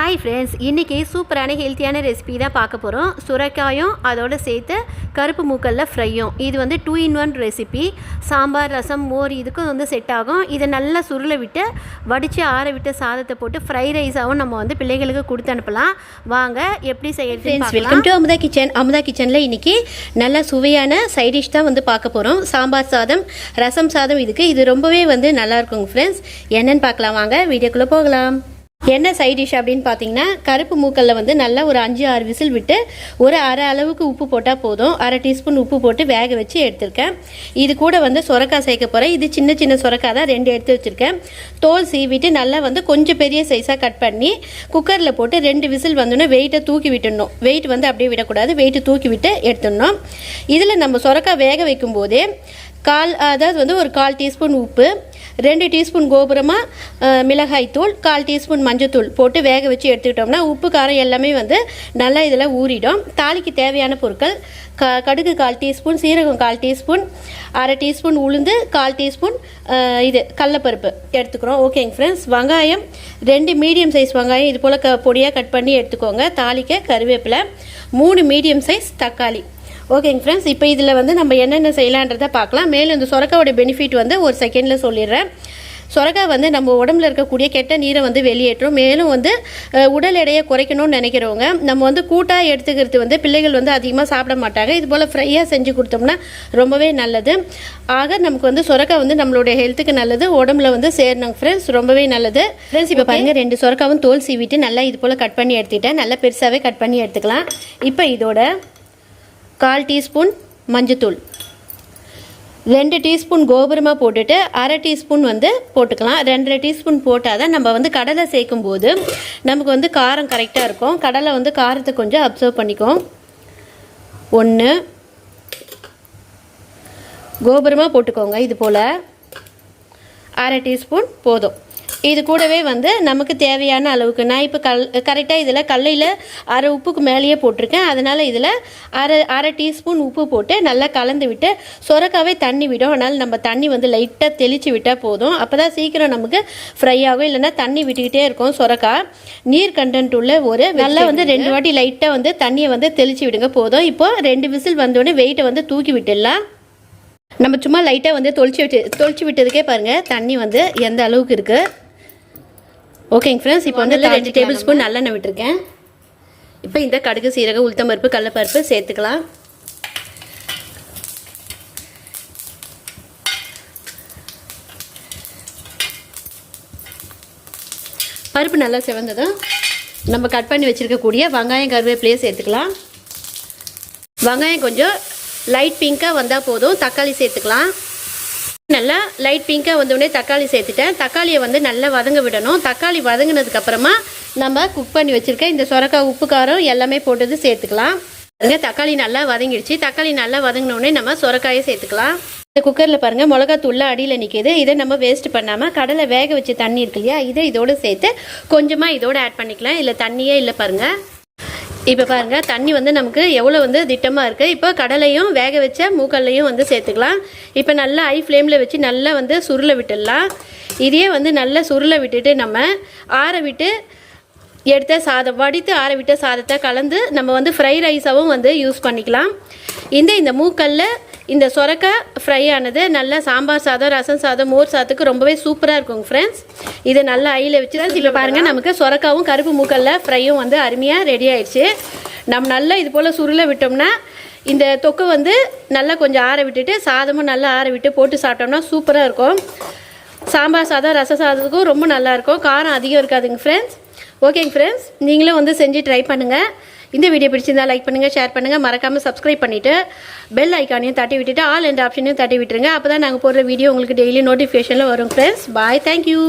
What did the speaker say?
Hi friends, இன்றைக்கி சூப்பரான ஹெல்த்தியான ரெசிபி தான் பார்க்க போகிறோம். சுரைக்காயும் அதோடு சேர்த்து கருப்பு மூக்கல்ல ஃப்ரையும். இது வந்து 2 in 1 ரெசிபி. சாம்பார், ரசம், மோர் இதுக்கும் செட் ஆகும். இதை நல்லா சுருளை விட்டு வடித்து ஆற விட்டு சாதத்தை போட்டு ஃப்ரை ரைஸாகவும் நம்ம வந்து பிள்ளைகளுக்கு கொடுத்து அனுப்பலாம். வாங்க எப்படி செய்யறது. Welcome to Amudha kitchen. Amudha கிச்சனில் இன்றைக்கி நல்ல சுவையான சைட் டிஷ் தான் வந்து பார்க்க போகிறோம். சாம்பார் சாதம், ரசம் சாதம். இது ரொம்பவே வந்து நல்லா இருக்குங்க ஃப்ரெண்ட்ஸ். என்னென்னு பார்க்கலாம் வாங்க, வீடியோக்குள்ளே போகலாம். என்ன சைட் டிஷ் அப்படின்னு பார்த்தீங்கன்னா, கருப்பு மூக்கல்ல வந்து நல்லா ஒரு 5-6 விசில் விட்டு ஒரு அரை அளவுக்கு உப்பு போட்டால் போதும். அரை டீஸ்பூன் உப்பு போட்டு வேக வச்சு எடுத்திருக்கேன். இது கூட வந்து சுரக்காய் சேர்க்க போகிறேன். இது சின்ன சின்ன சுரக்காய் தான் 2 எடுத்து வச்சுருக்கேன். தோல் சீவிட்டு நல்லா வந்து கொஞ்சம் பெரிய சைஸாக கட் பண்ணி குக்கரில் போட்டு 2 விசில் வந்தோன்னே வெயிட்டை தூக்கி விட்டுடணும். வெயிட் வந்து அப்படியே விடக்கூடாது, வெயிட்டு தூக்கி விட்டு எடுத்துடணும். இதில் நம்ம சுரக்காய் வேக வைக்கும் போதே அதாவது வந்து ஒரு 1/4 டீஸ்பூன் உப்பு, 2 டீஸ்பூன் கோபுரமாக மிளகாய்த்தூள், 1/4 டீஸ்பூன் மஞ்சத்தூள் போட்டு வேக வச்சு எடுத்துக்கிட்டோம்னா உப்பு காரம் எல்லாமே வந்து நல்லா இதில் ஊறிடும். தாளிக்கு தேவையான பொருட்கள் கடுகு 1/4 டீஸ்பூன், சீரகம் 1/4 டீஸ்பூன், அரை டீஸ்பூன் உளுந்து, 1/4 டீஸ்பூன் கடலைப்பருப்பு எடுத்துக்கிறோம். ஓகேங்க ஃப்ரெண்ட்ஸ். வெங்காயம் 2 மீடியம் சைஸ் வெங்காயம் இது போல் பொடியாக கட் பண்ணி எடுத்துக்கோங்க. தாளிக்க கருவேப்பிலை, 3 மீடியம் சைஸ் தக்காளி. ஓகேங்க ஃப்ரெண்ட்ஸ். இப்போ இதில் வந்து நம்ம என்னென்ன செய்யலான்றதை பார்க்கலாம். மேலும் இந்த சுரக்காயோட பெனிஃபிட் வந்து ஒரு செகண்டில் சொல்லிடுறேன். சுரக்காய் வந்து நம்ம உடம்புல இருக்கக்கூடிய கெட்ட நீரை வந்து வெளியேற்றும். மேலும் வந்து உடல் எடையை குறைக்கணும்னு நினைக்கிறவங்க நம்ம வந்து கூட்டாக எடுத்துக்கிறது வந்து பிள்ளைகள் வந்து அதிகமாக சாப்பிட மாட்டாங்க. இது போல் ஃப்ரையாக செஞ்சு கொடுத்தோம்னா ரொம்பவே நல்லது. ஆக நமக்கு வந்து சுரக்காய் வந்து நம்மளுடைய ஹெல்த்துக்கு நல்லது, உடம்புல வந்து சேரணும் ஃப்ரெண்ட்ஸ், ரொம்பவே நல்லது ஃப்ரெண்ட்ஸ். இப்போ பாருங்கள், 2 சுரக்காவும் தோல் சீவிட்டு நல்லா இது போல் கட் பண்ணி எடுத்துக்கிட்டேன். நல்லா பெருசாகவே கட் பண்ணி எடுத்துக்கலாம். இப்போ இதோட 1/4 டீஸ்பூன் மஞ்சத்தூள், 2 டீஸ்பூன் கோபுரமாக போட்டுட்டு அரை டீஸ்பூன் வந்து போட்டுக்கலாம். 2.5 டீஸ்பூன் போட்டால் தான் நம்ம வந்து கடலை சேர்க்கும் போது நமக்கு வந்து காரம் கரெக்டாக இருக்கும். கடலை வந்து காரத்தை கொஞ்சம் அப்சர்வ் பண்ணிக்கும். 1 கோபுரமாக போட்டுக்கோங்க. இது போல் அரை டீஸ்பூன் போதும். இது கூடவே வந்து நமக்கு தேவையான அளவுக்கு நான் இப்போ கரெக்டாக இதில் கடலையில் அரை உப்புக்கு மேலேயே போட்டிருக்கேன். அதனால் இதில் அரை டீஸ்பூன் உப்பு போட்டு நல்லா கலந்து விட்டு சுரக்காவே தண்ணி விடும். அதனால் நம்ம தண்ணி வந்து லைட்டாக தெளித்து விட்டால் போதும். அப்போ தான் சீக்கிரம் நமக்கு ஃப்ரை ஆகும். இல்லைன்னா தண்ணி விட்டுக்கிட்டே இருக்கும். சுரக்காய் நீர் கண்டென்ட் உள்ள ஒரு நல்லா வந்து 2 வாட்டி லைட்டாக வந்து தண்ணியை வந்து தெளித்து விடுங்க போதும். இப்போது 2 விசில் வந்தோடனே வெயிட்டை வந்து தூக்கி விட்டுடலாம். நம்ம சும்மா லைட்டாக வந்து தொளிச்சு விட்டதுக்கே பாருங்கள் தண்ணி வந்து எந்த அளவுக்கு இருக்குது. ஓகேங்க ஃப்ரெண்ட்ஸ். இப்போ வந்து 2 டேபிள் ஸ்பூன் நல்லெண்ணெய் விட்டுருக்கேன். இப்போ இந்த கடுகு, சீரகம், உளுத்தம்பருப்பு, கடலைப்பருப்பு சேர்த்துக்கலாம். பருப்பு நல்லா சிவந்ததும் நம்ம கட் பண்ணி வச்சுருக்கக்கூடிய வெங்காயம், கருவேப்பிலையை சேர்த்துக்கலாம். வெங்காயம் கொஞ்சம் லைட் பிங்காக வந்தால் போதும். தக்காளி சேர்த்துக்கலாம். நல்லா லைட் பிங்காக வந்தோடனே தக்காளி சேர்த்துட்டேன். தக்காளியை வந்து நல்லா வதங்க விடணும். தக்காளி வதங்கினதுக்கப்புறமா நம்ம குக் பண்ணி வச்சுருக்க இந்த சுரக்காய், உப்பு, காரம் எல்லாமே போட்டது சேர்த்துக்கலாம். தக்காளி நல்லா வதங்கிடுச்சு. தக்காளி நல்லா வதங்கினோடனே நம்ம சுரக்காயை சேர்த்துக்கலாம். இந்த குக்கரில் பாருங்கள் மிளகாத்தூள் அடியில் நிற்கிது. இதை நம்ம வேஸ்ட் பண்ணாமல் கடலை வேக வச்ச தண்ணி இருக்கு இல்லையா, இதை இதோடு சேர்த்து கொஞ்சமாக இதோடு ஆட் பண்ணிக்கலாம். இல்லை தண்ணியே இல்லை பாருங்கள். இப்போ பாருங்கள் தண்ணி வந்து நமக்கு எவ்வளோ வந்து திட்டமாக இருக்குது. இப்போ கடலையும் வேக வச்ச மூக்கல்லையும் வந்து சேர்த்துக்கலாம். இப்போ நல்லா ஹை ஃப்ளேமில் வச்சு நல்லா வந்து சுருளை விட்டுடலாம். இதையே வந்து நல்லா சுருளை விட்டுட்டு நம்ம ஆற விட்டு எடுத்த சாதம், வடித்து ஆற விட்ட சாதத்தை கலந்து நம்ம வந்து ஃப்ரை ரைஸாகவும் வந்து யூஸ் பண்ணிக்கலாம். இந்த மூக்கல்ல இந்த சுரக்காய் ஃப்ரை ஆனது நல்லா சாம்பார் சாதம், ரசம் சாதம், மோர் சாதத்துக்கு ரொம்பவே சூப்பராக இருக்குங்க ஃப்ரெண்ட்ஸ். இதை நல்லா ஐயில் வச்சு இப்போ பாருங்கள் நமக்கு சுரக்காவும் கருப்பு மூக்கல்ல ஃப்ரையும் வந்து அருமையாக ரெடி ஆயிடுச்சு. நம்ம நல்லா இது போல் சுருளை விட்டோம்னா இந்த தொக்கு வந்து நல்லா கொஞ்சம் ஆற விட்டுட்டு சாதமும் நல்லா ஆற விட்டு போட்டு சாப்பிட்டோம்னா சூப்பராக இருக்கும். சாம்பார் சாதம், ரச சாதத்துக்கும் ரொம்ப நல்லாயிருக்கும். காரம் அதிகம் இருக்காதுங்க ஃப்ரெண்ட்ஸ். ஓகேங்க ஃப்ரெண்ட்ஸ், நீங்களும் வந்து செஞ்சு ட்ரை பண்ணுங்கள். இந்த வீடியோ பிடிச்சிருந்தா லைக் பண்ணுங்கள், ஷேர் பண்ணுங்கள், மறக்காமல் சப்ஸ்கிரைப் பண்ணிவிட்டு பெல் ஐக்கானையும் தட்டி விட்டுட்டு ஆல் என்ற ஆப்ஷனையும் தட்டி விட்டுருங்க. அப்போ தான் நாங்கள் போடுற வீடியோ உங்களுக்கு டெய்லி நோட்டிஃபிகேஷனில் வரும் ஃப்ரெண்ட்ஸ். பாய், தேங்க்யூ.